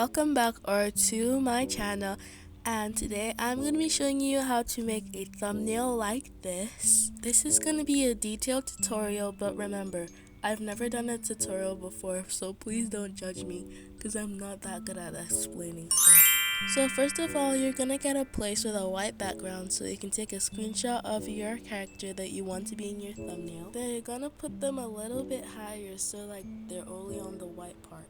welcome back to my channel, and today I'm going to be showing you how to make a thumbnail like this. This is going to be a detailed tutorial, but remember, I've never done a tutorial before, so please don't judge me because I'm not that good at explaining stuff. So first of all, you're going to get a place with a white background so you can take a screenshot of your character that you want to be in your thumbnail. Then you're going to put them a little bit higher so like they're only on the white part.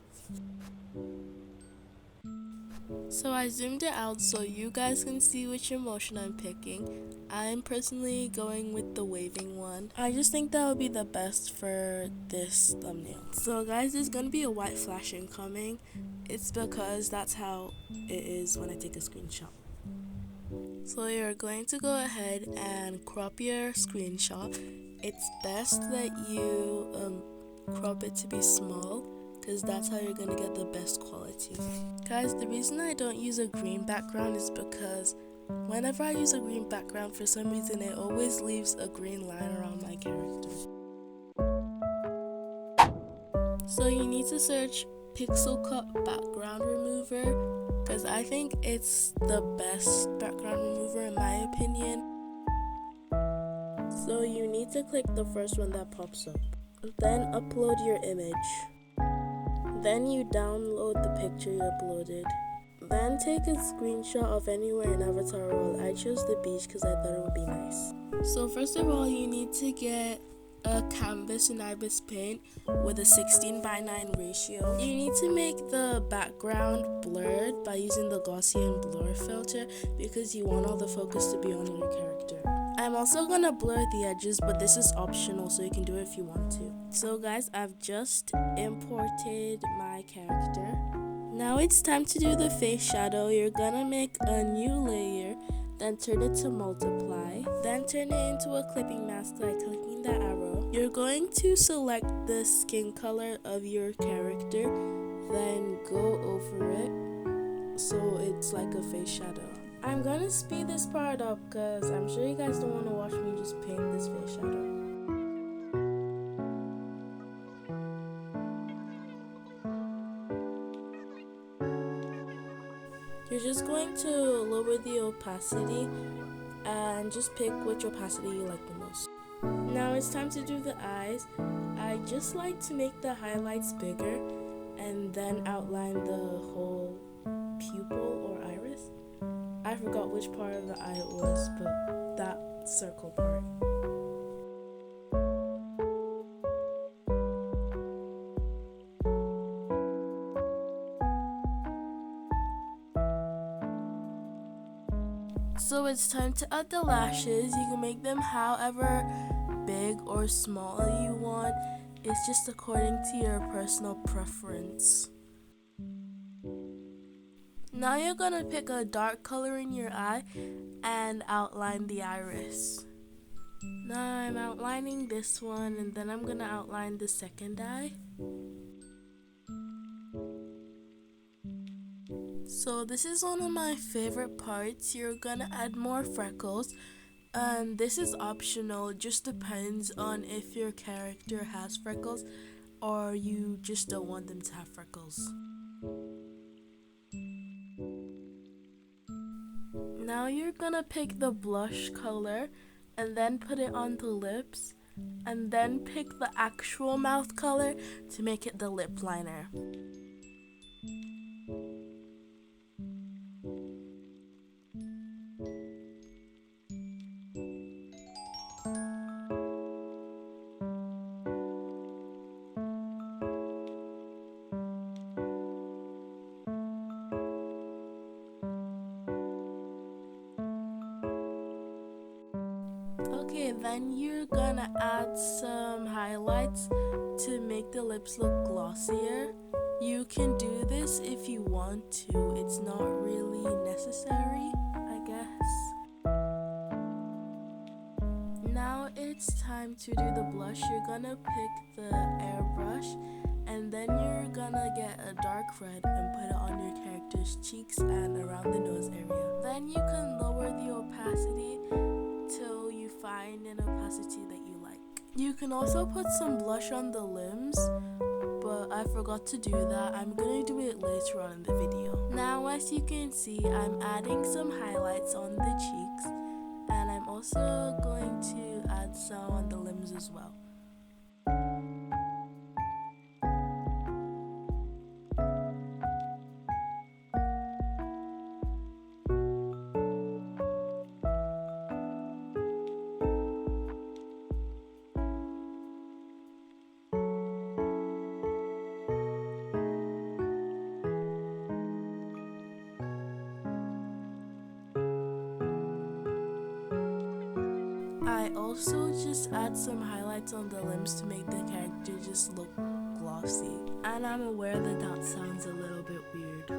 So I zoomed it out so you guys can see which emotion I'm picking. I'm personally going with the waving one. I just think that would be the best for this thumbnail. So guys, there's going to be a white flash incoming. It's because that's how it is when I take a screenshot. So you're going to go ahead and crop your screenshot. It's best that you crop it to be small, because that's how you're gonna get the best quality. Guys, the reason I don't use a green background is because whenever I use a green background, for some reason it always leaves a green line around my character. So you need to search Picsart background remover, because I think it's the best background remover in my opinion. So you need to click the first one that pops up, then upload your image. Then you download the picture you uploaded. Then take a screenshot of anywhere in Avatar World. I chose the beach because I thought it would be nice. So first of all, you need to get a canvas in Ibispaint with a 16:9 ratio. You need to make the background blurred by using the Gaussian blur filter because you want all the focus to be on your character. I'm also gonna blur the edges, but this is optional, so you can do it if you want to. So guys, I've just imported my character. Now it's time to do the face shadow. You're gonna make a new layer, then turn it to multiply, then turn it into a clipping mask by clicking the arrow. You're going to select the skin color of your character, then go over it so it's like a face shadow. I'm gonna speed this part up because I'm sure you guys don't want to watch me just paint this face shadow. You're just going to lower the opacity and just pick which opacity you like the most. Now it's time to do the eyes. I just like to make the highlights bigger and then outline the whole pupil or iris. I forgot which part of the eye it was, but that circle part. So it's time to add the lashes. You can make them however big or small you want. It's just according to your personal preference. Now you're gonna pick a dark color in your eye and outline the iris. Now I'm outlining this one, and then I'm gonna outline the second eye. So this is one of my favorite parts. You're gonna add more freckles. This is optional, just depends on if your character has freckles or you just don't want them to have freckles. Now you're gonna pick the blush color and then put it on the lips, and then pick the actual mouth color to make it the lip liner. Okay, then you're gonna add some highlights to make the lips look glossier. You can do this if you want to. It's not really necessary, I guess. Now it's time to do the blush. You're gonna pick the airbrush, and then you're gonna get a dark red and put it on your character's cheeks and around the nose area. Then you can lower the opacity till you find an opacity that you like. You can also put some blush on the limbs, but but I forgot to do that. I'm gonna do it later on in the video. Now, as you can see, I'm adding some highlights on the cheeks, and I'm also going to add some on the limbs as well. I also just add some highlights on the limbs to make the character just look glossy. And I'm aware that that sounds a little bit weird.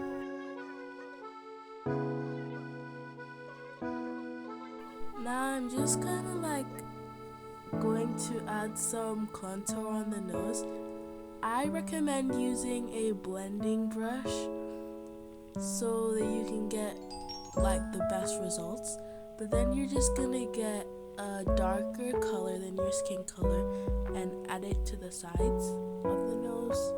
Now I'm just kind of like going to add some contour on the nose. I recommend using a blending brush so that you can get like the best results. But then you're just gonna get a darker color than your skin color and add it to the sides of the nose.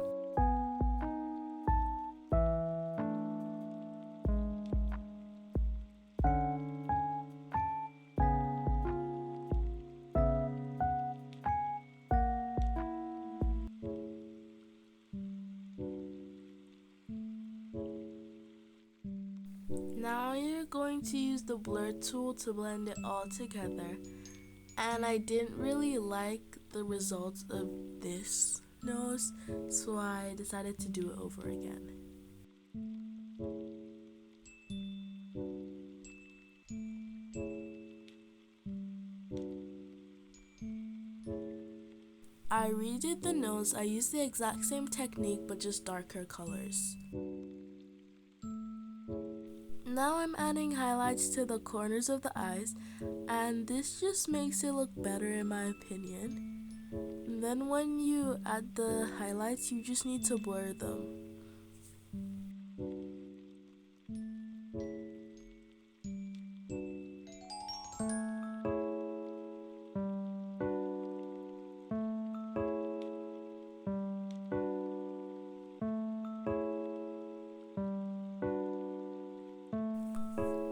Now you're going to use the blur tool to blend it all together, and I didn't really like the results of this nose, so I decided to do it over again. I redid the nose. I used the exact same technique but just darker colors. Now I'm adding highlights to the corners of the eyes, and this just makes it look better in my opinion. And then when you add the highlights, you just need to blur them.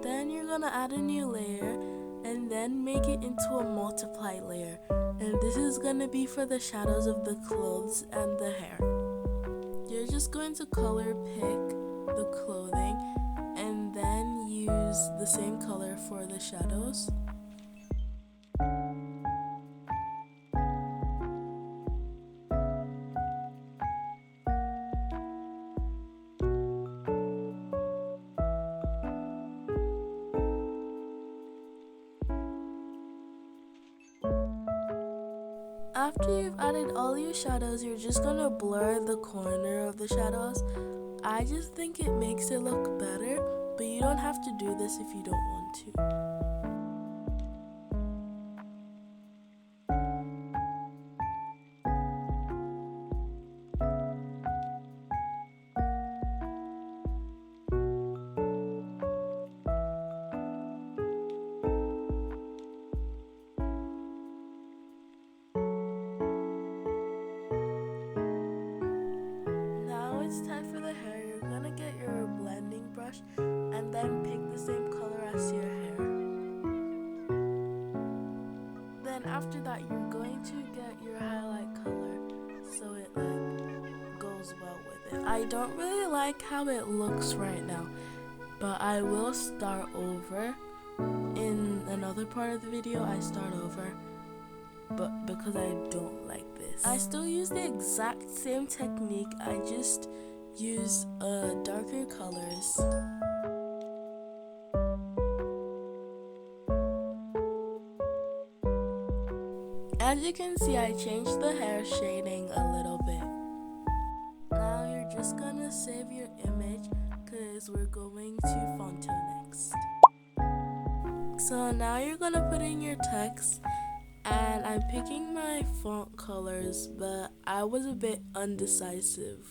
Then you're gonna add a new layer and then make it into a multiply layer, and this is gonna be for the shadows of the clothes and the hair. You're just going to color pick the clothing and then use the same color for the shadows. After you've added all your shadows, you're just gonna blur the corner of the shadows. I just think it makes it look better, but you don't have to do this if you don't want to. It's time for the hair. You're gonna get your blending brush and then pick the same color as your hair. Then after that, you're going to get your highlight color so it goes well with it. I don't really like how it looks right now, but I will start over. In another part of the video, I start over, but because I don't like this. I still use the exact same technique, I just use darker colors. As you can see, I changed the hair shading a little bit. Now you're just gonna save your image because we're going to Phonto next. So now you're gonna put in your text, and I'm picking my font colors, but I was a bit undecisive.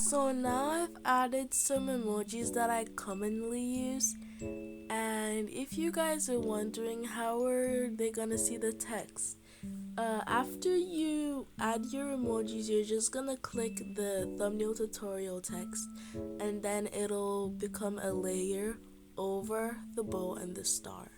So now I've added some emojis that I commonly use, and if you guys are wondering how are they gonna see the text, after you add your emojis, you're just gonna click the thumbnail tutorial text, and then it'll become a layer over the bow and the star.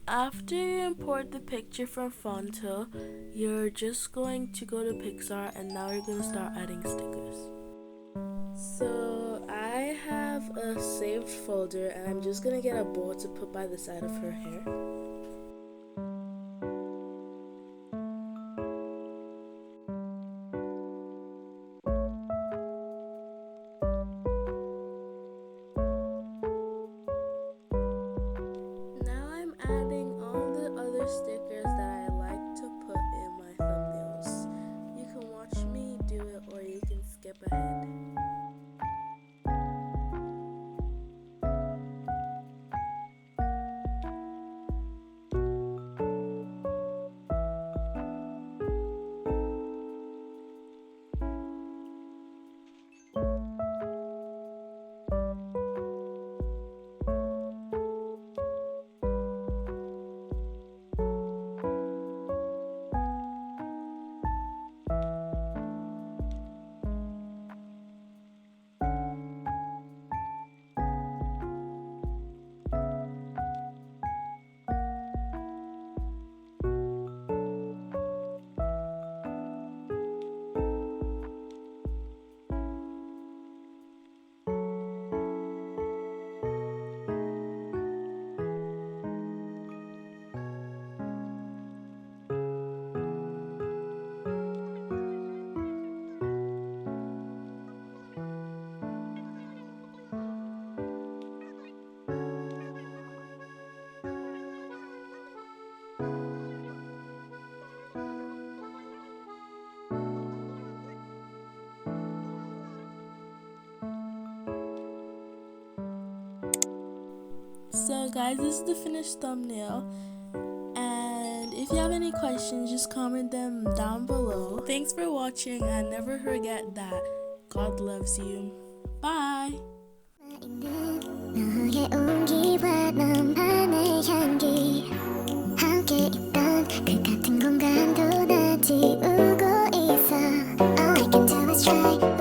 After you import the picture from Phonto, you're just going to go to Picsart, and now you're going to start adding stickers. So I have a saved folder, and I'm just going to get a bow to put by the side of her hair. Stickers that I like to put in my thumbnails. You can watch me do it or you can skip ahead. So guys, this is the finished thumbnail, and if you have any questions, just comment them down below. Thanks for watching, and never forget that God loves you. Bye! 너의 온기와 너만의 향기 함께 있던 그 같은 공간도 나 지우고 있어 All I can do is try